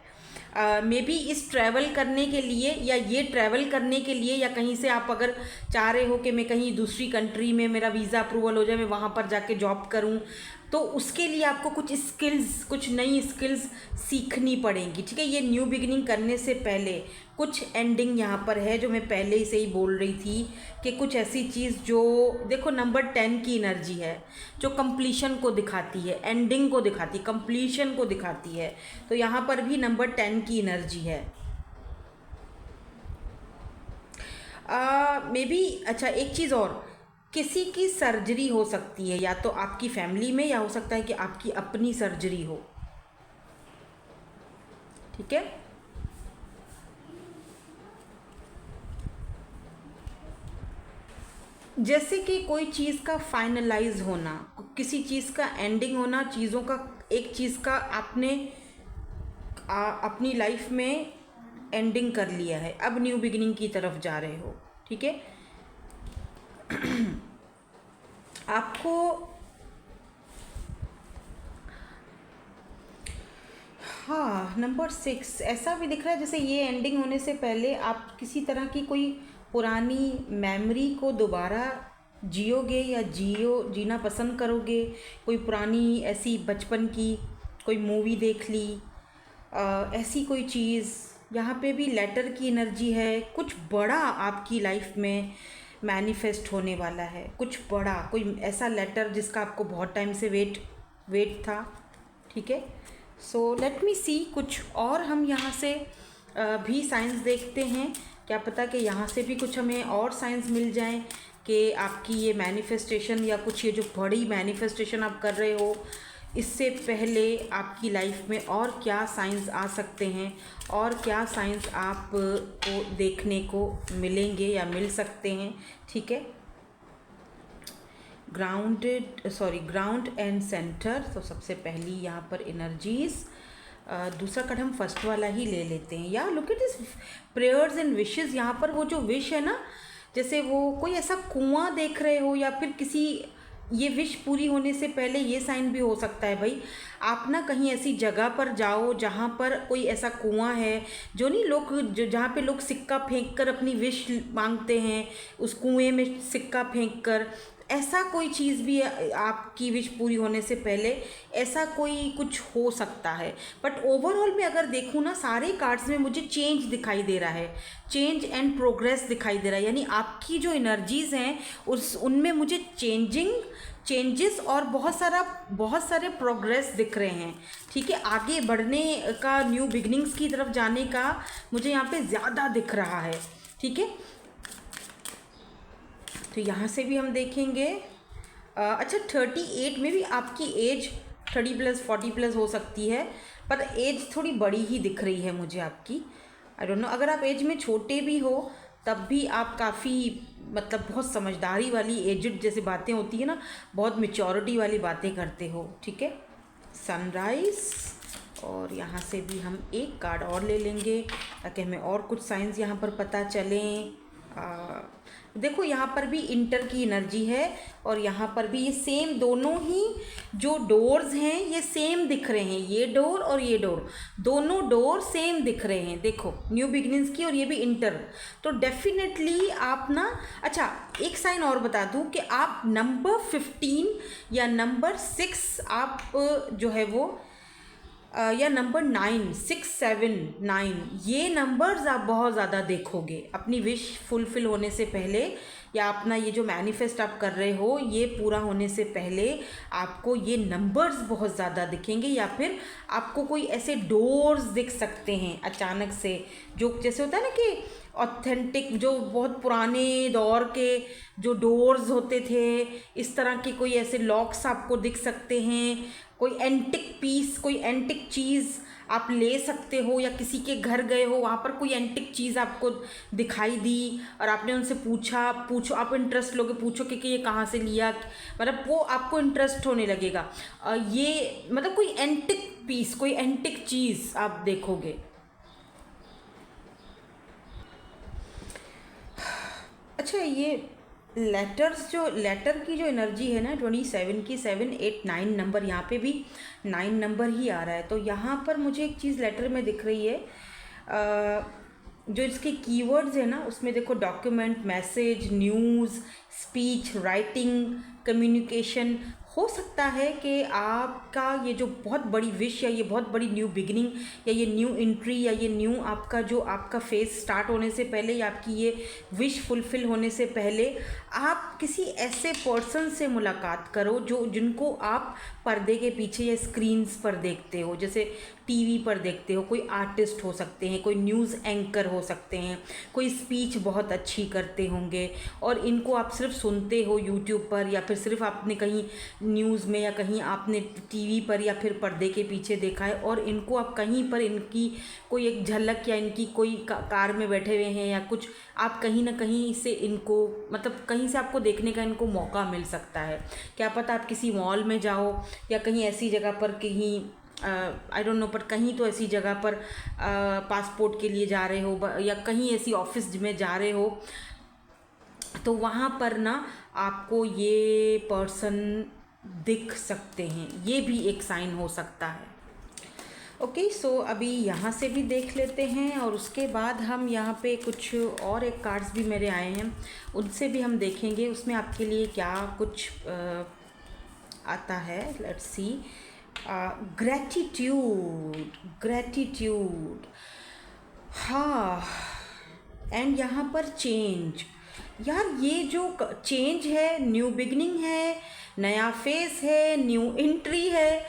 S1: मे बी इस ट्रैवल करने के लिए, या ये ट्रैवल करने के लिए, या कहीं से आप अगर चाह रहे हो कि मैं कहीं दूसरी कंट्री में मेरा वीज़ा अप्रूवल हो जाए, मैं वहाँ पर जाके जॉब करूँ, तो उसके लिए आपको कुछ स्किल्स, कुछ नई स्किल्स सीखनी पड़ेंगी, ठीक है। ये न्यू बिगिनिंग करने से पहले कुछ एंडिंग यहाँ पर है, जो मैं पहले ही से ही बोल रही थी कि कुछ ऐसी चीज़ जो, देखो नंबर 10 की एनर्जी है जो कंप्लीशन को दिखाती है, एंडिंग को दिखाती है, कंप्लीशन को दिखाती है। तो यहाँ पर भी नंबर 10 की एनर्जी है। मे बी, अच्छा एक चीज़ और, किसी की सर्जरी हो सकती है, या तो आपकी फैमिली में, या हो सकता है कि आपकी अपनी सर्जरी हो, ठीक है। जैसे कि कोई चीज़ का फाइनलाइज होना, किसी चीज़ का एंडिंग होना, चीज़ों का, एक चीज़ का आपने अपनी लाइफ में एंडिंग कर लिया है, अब न्यू बिगिनिंग की तरफ जा रहे हो, ठीक है। आपको हाँ, नंबर 6 ऐसा भी दिख रहा है जैसे ये एंडिंग होने से पहले आप किसी तरह की कोई पुरानी मेमोरी को दोबारा जियोगे, या जीना पसंद करोगे। कोई पुरानी ऐसी बचपन की कोई मूवी देख ली, ऐसी कोई चीज़। यहाँ पे भी लेटर की एनर्जी है, कुछ बड़ा आपकी लाइफ में मैनिफेस्ट होने वाला है, कुछ बड़ा, कोई ऐसा लेटर जिसका आपको बहुत टाइम से वेट था, ठीक है। सो लेट मी सी, कुछ और हम यहाँ से भी साइंस देखते हैं। क्या पता कि यहाँ से भी कुछ हमें और साइंस मिल जाएं कि आपकी ये मैनिफेस्टेशन, या कुछ ये जो बड़ी मैनिफेस्टेशन आप कर रहे हो, इससे पहले आपकी लाइफ में और क्या साइंस आ सकते हैं, और क्या साइंस आपको देखने को मिलेंगे या मिल सकते हैं, ठीक है। ग्राउंड एंड सेंटर, तो सबसे पहली यहाँ पर एनर्जीज। दूसरा कार्ड हम फर्स्ट वाला ही ले लेते हैं। या look at this prayers and wishes. यहाँ पर वो जो विश है ना, जैसे वो कोई ऐसा कुआं देख रहे हो, या फिर किसी, ये विश पूरी होने से पहले ये साइन भी हो सकता है भाई, आप ना कहीं ऐसी जगह पर जाओ जहाँ पर कोई ऐसा कुआं है, जो नहीं लोग, जहाँ पे लोग सिक्का फेंक कर अपनी विश मांगते हैं, उस कुएं में सिक्का फेंक कर, ऐसा कोई चीज़ भी आपकी विश पूरी होने से पहले ऐसा कोई कुछ हो सकता है। बट ओवरऑल में अगर देखूँ ना, सारे कार्ड्स में मुझे चेंज दिखाई दे रहा है, चेंज एंड प्रोग्रेस दिखाई दे रहा है। यानी आपकी जो एनर्जीज़ हैं उनमें मुझे चेंजेस और बहुत सारे प्रोग्रेस दिख रहे हैं। ठीक है, आगे बढ़ने का, न्यू बिगनिंग्स की तरफ जाने का मुझे यहाँ पे ज़्यादा दिख रहा है। ठीक है, तो यहाँ से भी हम देखेंगे। अच्छा, 38 में भी आपकी एज 30+ 40+ हो सकती है, पर एज थोड़ी बड़ी ही दिख रही है मुझे आपकी। आई डोंट नो, अगर आप एज में छोटे भी हो तब भी आप काफ़ी मतलब बहुत समझदारी वाली, एजड जैसे बातें होती है ना, बहुत मेच्योरिटी वाली बातें करते हो। ठीक है, सनराइज। और यहाँ से भी हम एक कार्ड और ले लेंगे ताकि हमें और कुछ साइंस यहाँ पर पता चलें। देखो यहाँ पर भी इंटर की एनर्जी है और यहाँ पर भी ये सेम, दोनों ही जो डोर्स हैं ये सेम दिख रहे हैं। ये डोर और ये डोर, दोनों डोर सेम दिख रहे हैं। देखो, न्यू बिगनिंग्स की, और ये भी इंटर। तो डेफिनेटली आप ना, अच्छा एक साइन और बता दूँ कि आप नंबर 15 या नंबर 6 आप जो है वो या नंबर 9, 6, 7, 9, ये नंबर्स आप बहुत ज़्यादा देखोगे अपनी विश फुलफ़िल होने से पहले, या अपना ये जो मैनिफेस्ट आप कर रहे हो ये पूरा होने से पहले आपको ये नंबर्स बहुत ज़्यादा दिखेंगे। या फिर आपको कोई ऐसे डोर्स दिख सकते हैं अचानक से, जो जैसे होता है ना कि ऑथेंटिक, जो बहुत पुराने दौर के जो डोर्स होते थे, इस तरह के कोई ऐसे लॉक्स आपको दिख सकते हैं। कोई एंटिक पीस, कोई एंटिक चीज़ आप ले सकते हो, या किसी के घर गए हो, वहाँ पर कोई एंटिक चीज़ आपको दिखाई दी और आपने उनसे पूछो, आप इंटरेस्ट लोगे, पूछो कि ये कहाँ से लिया, मतलब वो आपको इंटरेस्ट होने लगेगा। ये मतलब कोई एंटिक पीस, कोई एंटिक चीज़ आप देखोगे। अच्छा, ये लेटर्स, जो लेटर की जो एनर्जी है ना 27 की, 7, 8, 9 नंबर, यहाँ पे भी 9 नंबर ही आ रहा है। तो यहाँ पर मुझे एक चीज़ लेटर में दिख रही है, जो इसके कीवर्ड्स है ना उसमें देखो, document, message, news, speech, writing, communication. हो सकता है कि आपका ये जो बहुत बड़ी विश, या ये बहुत बड़ी न्यू बिगिनिंग, या ये न्यू एंट्री, या ये न्यू आपका जो आपका फेज स्टार्ट होने से पहले, या आपकी ये विश फुलफ़िल होने से पहले आप किसी ऐसे पर्सन से मुलाकात करो जिनको आप पर्दे के पीछे या स्क्रीन्स पर देखते हो, जैसे टीवी पर देखते हो। कोई आर्टिस्ट हो सकते हैं, कोई न्यूज़ एंकर हो सकते हैं, कोई स्पीच बहुत अच्छी करते होंगे और इनको आप सिर्फ सुनते हो यूट्यूब पर, या फिर सिर्फ आपने कहीं न्यूज़ में या कहीं आपने टीवी पर या फिर पर्दे के पीछे देखा है, और इनको आप कहीं पर इनकी कोई एक झलक, या इनकी कोई कार में बैठे हुए हैं या कुछ, आप कहीं ना कहीं से इनको, मतलब कहीं से आपको देखने का इनको मौका मिल सकता है। क्या पता आप किसी मॉल में जाओ या कहीं ऐसी जगह पर, कहीं आई डोंट नो, पर कहीं तो ऐसी जगह पर पासपोर्ट के लिए जा रहे हो, या कहीं ऐसी ऑफिस में जा रहे हो, तो वहाँ पर ना आपको ये पर्सन दिख सकते हैं। ये भी एक साइन हो सकता है। ओके, सो अभी यहाँ से भी देख लेते हैं, और उसके बाद हम यहाँ पे कुछ और एक कार्ड्स भी मेरे आए हैं, उनसे भी हम देखेंगे उसमें आपके लिए क्या कुछ आता है। Let's see. ग्रैटिट्यूड, हाँ, एंड यहाँ पर चेंज। यार ये जो चेंज है, न्यू बिगनिंग है, नया फेस है, न्यू एंट्री है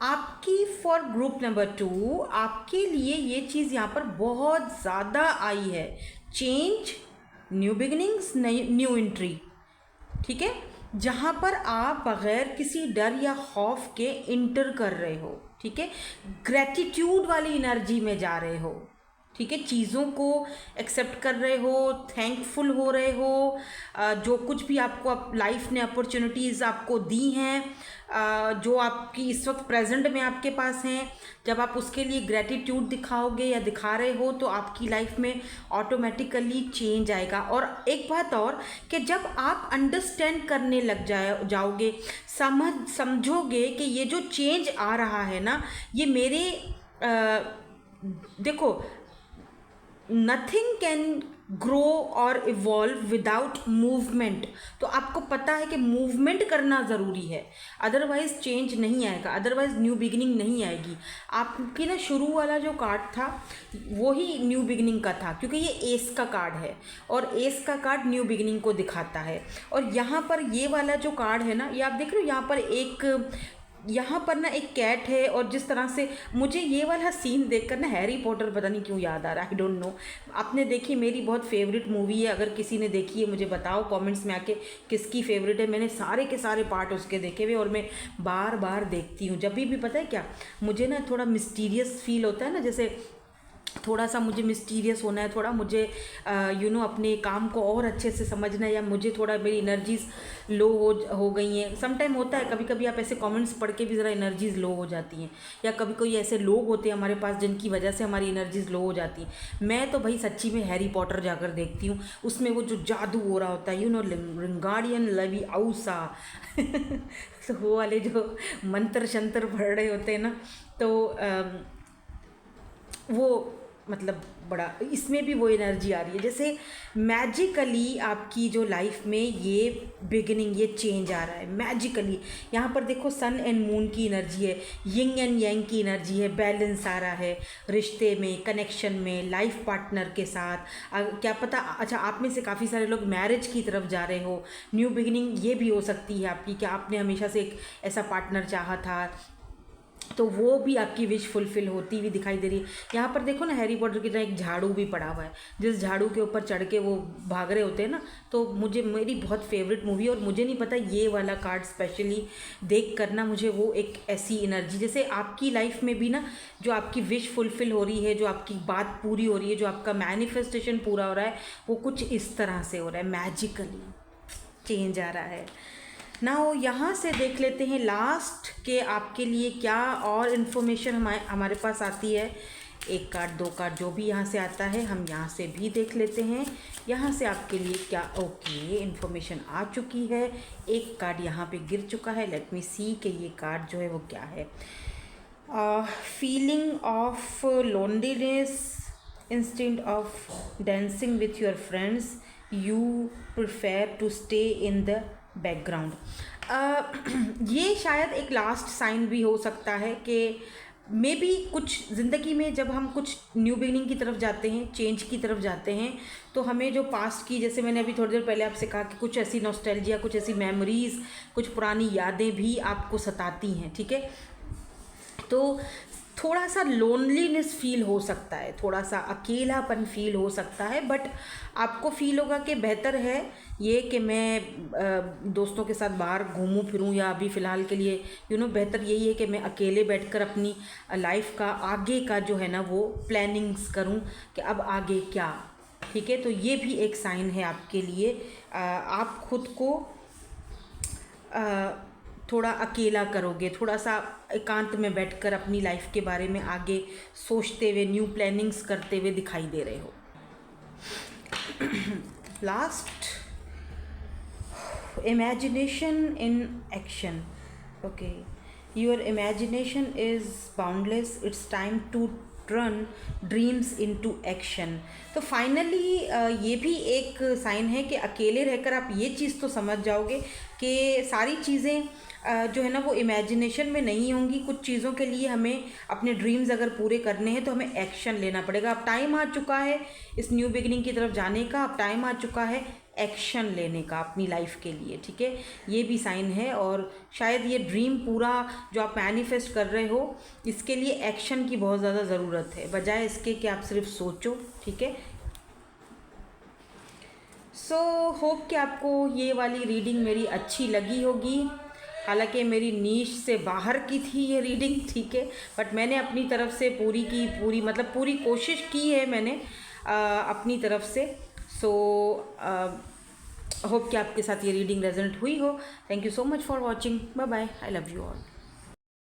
S1: आपकी फॉर ग्रुप नंबर 2, आपके लिए ये चीज़ यहाँ पर बहुत ज़्यादा आई है। Change, new beginnings, new entry. ठीक है, जहाँ पर आप बग़ैर किसी डर या खौफ के इंटर कर रहे हो। ठीक है, ग्रैटिट्यूड वाली एनर्जी में जा रहे हो। ठीक है, चीज़ों को एक्सेप्ट कर रहे हो, थैंकफुल हो रहे हो, जो कुछ भी आपको लाइफ ने अपॉर्चुनिटीज़ आपको दी हैं, जो आपकी इस वक्त प्रेजेंट में आपके पास हैं, जब आप उसके लिए ग्रैटिट्यूड दिखाओगे या दिखा रहे हो तो आपकी लाइफ में ऑटोमेटिकली चेंज आएगा। और एक बात और, कि जब आप अंडरस्टैंड करने लग जाओगे, समझोगे कि ये जो चेंज आ रहा है ना, ये मेरे देखो, नथिंग कैन ग्रो और इवॉल्व विदाउट मूवमेंट। तो आपको पता है कि मूवमेंट करना ज़रूरी है, अदरवाइज़ चेंज नहीं आएगा, अदरवाइज़ न्यू बिगिनिंग नहीं आएगी। आपकी ना शुरू वाला जो कार्ड था वो ही न्यू बिगिनिंग का था, क्योंकि ये एस का कार्ड है और एस का कार्ड न्यू बिगिनिंग को दिखाता है। और यहाँ पर ये वाला जो कार्ड है ना, ये आप देख रहे हो, यहाँ पर ना एक कैट है, और जिस तरह से मुझे ये वाला सीन देखकर ना हैरी पॉटर पता नहीं क्यों याद आ रहा है, आई डोंट नो। आपने देखी, मेरी बहुत फेवरेट मूवी है, अगर किसी ने देखी है मुझे बताओ कमेंट्स में आके किसकी फेवरेट है। मैंने सारे के सारे पार्ट उसके देखे हुए और मैं बार बार देखती हूँ जब भी पता है क्या, मुझे ना थोड़ा मिस्टीरियस फील होता है ना, जैसे थोड़ा सा मुझे मिस्टीरियस होना है, थोड़ा मुझे अपने काम को और अच्छे से समझना है, या मुझे थोड़ा मेरी एनर्जीज़ लो हो गई हैं। सम टाइम होता है, कभी कभी आप ऐसे कमेंट्स पढ़ के भी ज़रा एनर्जीज़ लो हो जाती हैं, या कभी कोई ऐसे लोग होते हैं हमारे पास जिनकी वजह से हमारी एनर्जीज़ लो हो जाती हैं। मैं तो भाई सच्ची में हैरी पॉटर जाकर देखती हूँ, उसमें वो जो जादू हो रहा होता है, विंगार्डियम लेविओसा तो वो वाले जो मंत्र शंत्र पढ़ रहे होते हैं ना, तो वो मतलब बड़ा इसमें भी वो एनर्जी आ रही है, जैसे मैजिकली आपकी जो लाइफ में ये बिगिनिंग, ये चेंज आ रहा है मैजिकली। यहाँ पर देखो सन एंड मून की एनर्जी है, यिंग एंड यांग की एनर्जी है, बैलेंस आ रहा है रिश्ते में, कनेक्शन में, लाइफ पार्टनर के साथ। क्या पता, अच्छा आप में से काफ़ी सारे लोग मैरिज की तरफ जा रहे हो, न्यू बिगिनिंग ये भी हो सकती है आपकी, कि आपने हमेशा से एक ऐसा पार्टनर चाहा था, तो वो भी आपकी विश फुलफिल होती हुई दिखाई दे रही है। यहाँ पर देखो ना, हैरी पॉटर की तरह एक झाड़ू भी पड़ा हुआ है, जिस झाड़ू के ऊपर चढ़ के वो भाग रहे होते हैं ना। तो मेरी बहुत फेवरेट मूवी, और मुझे नहीं पता ये वाला कार्ड स्पेशली देख कर ना मुझे वो एक ऐसी एनर्जी, जैसे आपकी लाइफ में भी ना जो आपकी विश फुलफिल हो रही है, जो आपकी बात पूरी हो रही है, जो आपका मैनिफेस्टेशन पूरा हो रहा है, वो कुछ इस तरह से हो रहा है, मैजिकली चेंज आ रहा है ना। वो यहाँ से देख लेते हैं लास्ट के आपके लिए क्या और इन्फॉर्मेशन हमारे पास आती है। एक कार्ड, दो कार्ड, जो भी यहाँ से आता है हम यहाँ से भी देख लेते हैं, यहाँ से आपके लिए क्या ओके इन्फॉर्मेशन आ चुकी है। एक कार्ड यहाँ पे गिर चुका है, लेट मी सी कि ये कार्ड जो है वो क्या है। Feeling of loneliness instead of dancing with your friends, you prefer to stay in the background. ये शायद एक लास्ट साइन भी हो सकता है कि मे बी कुछ ज़िंदगी में जब हम कुछ न्यू बिगिनिंग की तरफ जाते हैं, चेंज की तरफ जाते हैं, तो हमें जो पास्ट की, जैसे मैंने अभी थोड़ी देर पहले आपसे कहा कि कुछ ऐसी नॉस्टैल्जिया, कुछ ऐसी मेमोरीज़, कुछ पुरानी यादें भी आपको सताती हैं, ठीक है। तो थोड़ा सा लोनलीनेस फील हो सकता है, थोड़ा सा अकेलापन फील हो सकता है, बट आपको फील होगा कि बेहतर है ये कि मैं दोस्तों के साथ बाहर घूमूं फिरूं, या अभी फ़िलहाल के लिए बेहतर यही है कि मैं अकेले बैठकर अपनी लाइफ का आगे का जो है ना वो प्लानिंग्स करूं कि अब आगे क्या, ठीक है। तो ये भी एक साइन है आपके लिए। आप खुद को थोड़ा अकेला करोगे, थोड़ा सा एकांत में बैठकर अपनी लाइफ के बारे में आगे सोचते हुए, न्यू प्लानिंग्स करते हुए दिखाई दे रहे हो। Last, imagination in action. Okay, your imagination is boundless, it's time to turn dreams into action. तो फाइनली ये भी एक साइन है कि अकेले रहकर आप ये चीज़ तो समझ जाओगे कि सारी चीज़ें जो है ना वो इमेजिनेशन में नहीं होंगी। कुछ चीज़ों के लिए हमें अपने ड्रीम्स अगर पूरे करने हैं तो हमें एक्शन लेना पड़ेगा। अब टाइम आ चुका है इस न्यू बिगिनिंग की तरफ जाने का, अब टाइम आ चुका है एक्शन लेने का अपनी लाइफ के लिए, ठीक है। ये भी साइन है, और शायद ये ड्रीम पूरा जो आप मैनिफेस्ट कर रहे हो, इसके लिए एक्शन की बहुत ज़्यादा ज़रूरत है, बजाय इसके कि आप सिर्फ सोचो, ठीक है। सो होप कि आपको ये वाली रीडिंग मेरी अच्छी लगी होगी। हालांकि मेरी नीश से बाहर की थी ये रीडिंग, ठीक है, बट मैंने अपनी तरफ से पूरी कोशिश की है मैंने अपनी तरफ से। सो होप कि आपके साथ ये रीडिंग रेजोनेट हुई हो। Thank you so much for watching. Bye bye, I love you all.